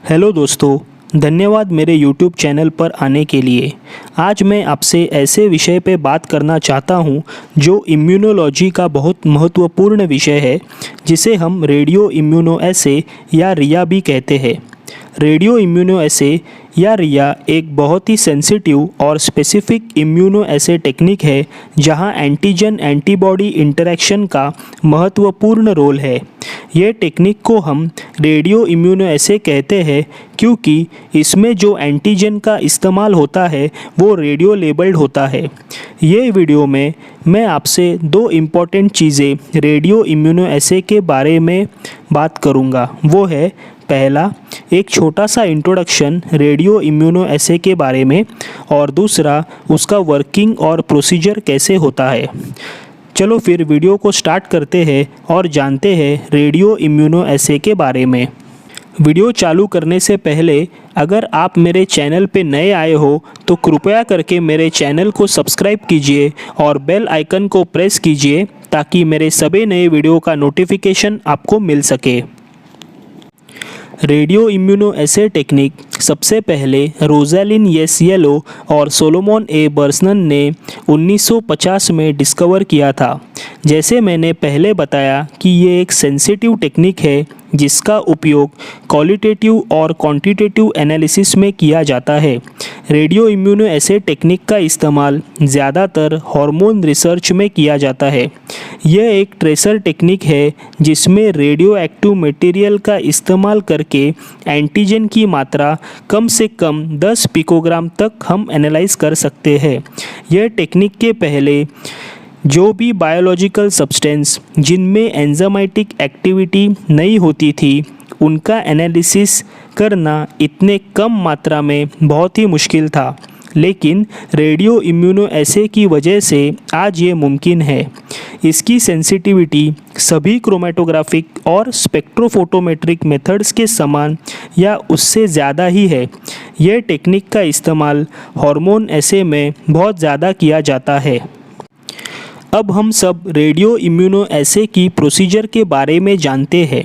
Hello दोस्तों, धन्यवाद मेरे YouTube चैनल पर आने के लिए। आज मैं आपसे ऐसे विषय पे बात करना चाहता हूँ जो इम्यूनोलॉजी का बहुत महत्वपूर्ण विषय है, जिसे हम रेडियो इम्यूनोएसे या रिया भी कहते हैं। रेडियो इम्यूनोएसे या रिया एक बहुत ही सेंसिटिव और स्पेसिफिक इम्यूनोएसे टेक्निक है जहां एंटीजन एंटीबॉडी इंटरेक्शन का महत्वपूर्ण रोल है। यह टेक्निक को हम रेडियो इम्यूनोएसे कहते हैं क्योंकि इसमें जो एंटीजन का इस्तेमाल होता है वो रेडियो लेबल्ड होता है। ये वीडियो में मैं आपसे दो इम्पॉर्टेंट चीज़ें रेडियो इम्यूनोएसे के बारे में बात करूँगा। वो है पहला, एक छोटा सा इंट्रोडक्शन रेडियो इम्यूनोएसे के बारे में, और दूसरा उसका वर्किंग और प्रोसीजर कैसे होता है। चलो फिर वीडियो को स्टार्ट करते हैं और जानते हैं रेडियो इम्यूनोएसे के बारे में। वीडियो चालू करने से पहले अगर आप मेरे चैनल पे नए आए हो तो कृपया करके मेरे चैनल को सब्सक्राइब कीजिए और बेल आइकन को प्रेस कीजिए ताकि मेरे सभी नए वीडियो का नोटिफिकेशन आपको मिल सके। रेडियो इम्यूनोएसे टेक्निक सबसे पहले रोज़ैलिन येसिएलो और सोलोमन ए बर्सनन ने 1950 में डिस्कवर किया था। जैसे मैंने पहले बताया कि ये एक सेंसिटिव टेक्निक है जिसका उपयोग क्वालिटेटिव और क्वांटिटेटिव एनालिसिस में किया जाता है। रेडियो इम्यूनोएसे टेक्निक का इस्तेमाल ज़्यादातर हार्मोन रिसर्च में किया जाता है। यह एक ट्रेसर टेक्निक है जिसमें रेडियो एक्टिव मटेरियल का इस्तेमाल करके एंटीजन की मात्रा कम से कम 10 पिकोग्राम तक हम एनालाइज कर सकते हैं। यह टेक्निक के पहले जो भी बायोलॉजिकल सब्सटेंस जिनमें एंजाइमेटिक एक्टिविटी नहीं होती थी उनका एनालिसिस करना इतने कम मात्रा में बहुत ही मुश्किल था, लेकिन रेडियो इम्यूनोएसे की वजह से आज ये मुमकिन है। इसकी सेंसिटिविटी सभी क्रोमेटोग्राफिक और स्पेक्ट्रोफोटोमेट्रिक मेथड्स के समान या उससे ज़्यादा ही है। यह टेक्निक का इस्तेमाल हार्मोन एसे में बहुत ज़्यादा किया जाता है। अब हम सब रेडियो इम्यूनोएसे की प्रोसीजर के बारे में जानते हैं।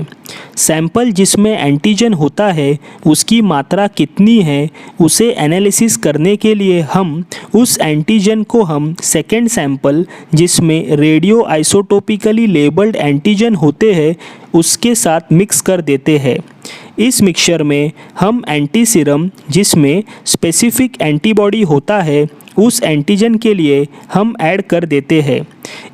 सैंपल जिसमें एंटीजन होता है उसकी मात्रा कितनी है उसे एनालिसिस करने के लिए हम उस एंटीजन को हम सेकेंड सैंपल जिसमें रेडियो आइसोटोपिकली लेबल्ड एंटीजन होते हैं उसके साथ मिक्स कर देते हैं। इस मिक्सचर में हम एंटी सीरम जिसमें स्पेसिफिक एंटीबॉडी होता है उस एंटीजन के लिए हम ऐड कर देते हैं।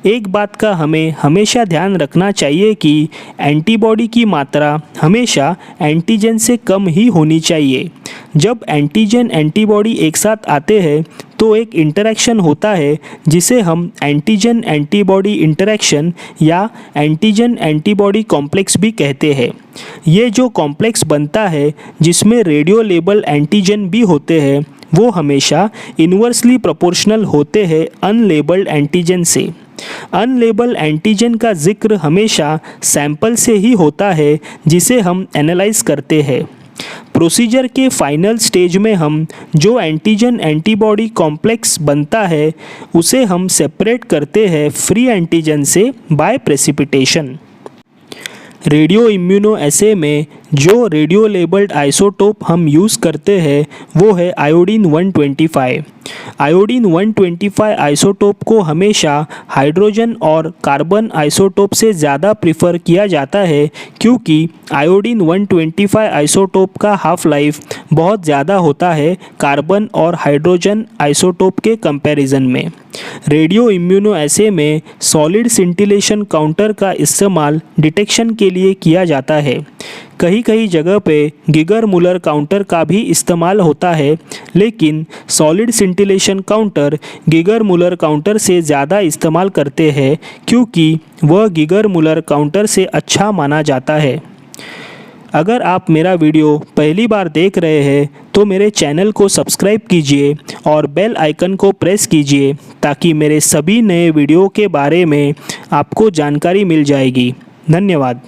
एक बात का हमें हमेशा ध्यान रखना चाहिए कि एंटीबॉडी की मात्रा हमेशा एंटीजन से कम ही होनी चाहिए। जब एंटीजन एंटीबॉडी एक साथ आते हैं तो एक इंटरेक्शन होता है जिसे हम एंटीजन एंटीबॉडी इंटरेक्शन या एंटीजन एंटीबॉडी कॉम्प्लेक्स भी कहते हैं। ये जो कॉम्प्लेक्स बनता है जिसमें रेडियो लेबल एंटीजन भी होते हैं वो हमेशा इन्वर्सली प्रोपोर्शनल होते हैं अनलेबल्ड एंटीजन से। अनलेबल एंटीजन का जिक्र हमेशा सैंपल से ही होता है जिसे हम एनालाइज करते हैं। प्रोसीजर के फाइनल स्टेज में हम जो एंटीजन एंटीबॉडी कॉम्प्लेक्स बनता है उसे हम सेपरेट करते हैं फ्री एंटीजन से बाय प्रेसिपिटेशन। रेडियो इम्यूनोएसे में जो रेडियो लेबल्ड आइसोटोप हम यूज़ करते हैं वो है आयोडीन 125। आयोडीन 125 आइसोटोप को हमेशा हाइड्रोजन और कार्बन आइसोटोप से ज़्यादा प्रीफर किया जाता है क्योंकि आयोडीन 125 आइसोटोप का हाफ लाइफ बहुत ज़्यादा होता है कार्बन और हाइड्रोजन आइसोटोप के कंपैरिजन में। रेडियो इम्यूनोएसे में सॉलिड सिंटिलेशन काउंटर का इस्तेमाल डिटेक्शन के लिए किया जाता है। कई जगह पे गिगर मुलर काउंटर का भी इस्तेमाल होता है, लेकिन solid scintillation counter Geiger Muller counter से ज़्यादा इस्तेमाल करते हैं क्योंकि वह गिगर मुलर काउंटर से अच्छा माना जाता है। अगर आप मेरा वीडियो पहली बार देख रहे हैं तो मेरे चैनल को सब्सक्राइब कीजिए और बेल आइकन को प्रेस कीजिए ताकि मेरे सभी नए वीडियो के बारे में आपको जानकारी मिल जाएगी। धन्यवाद।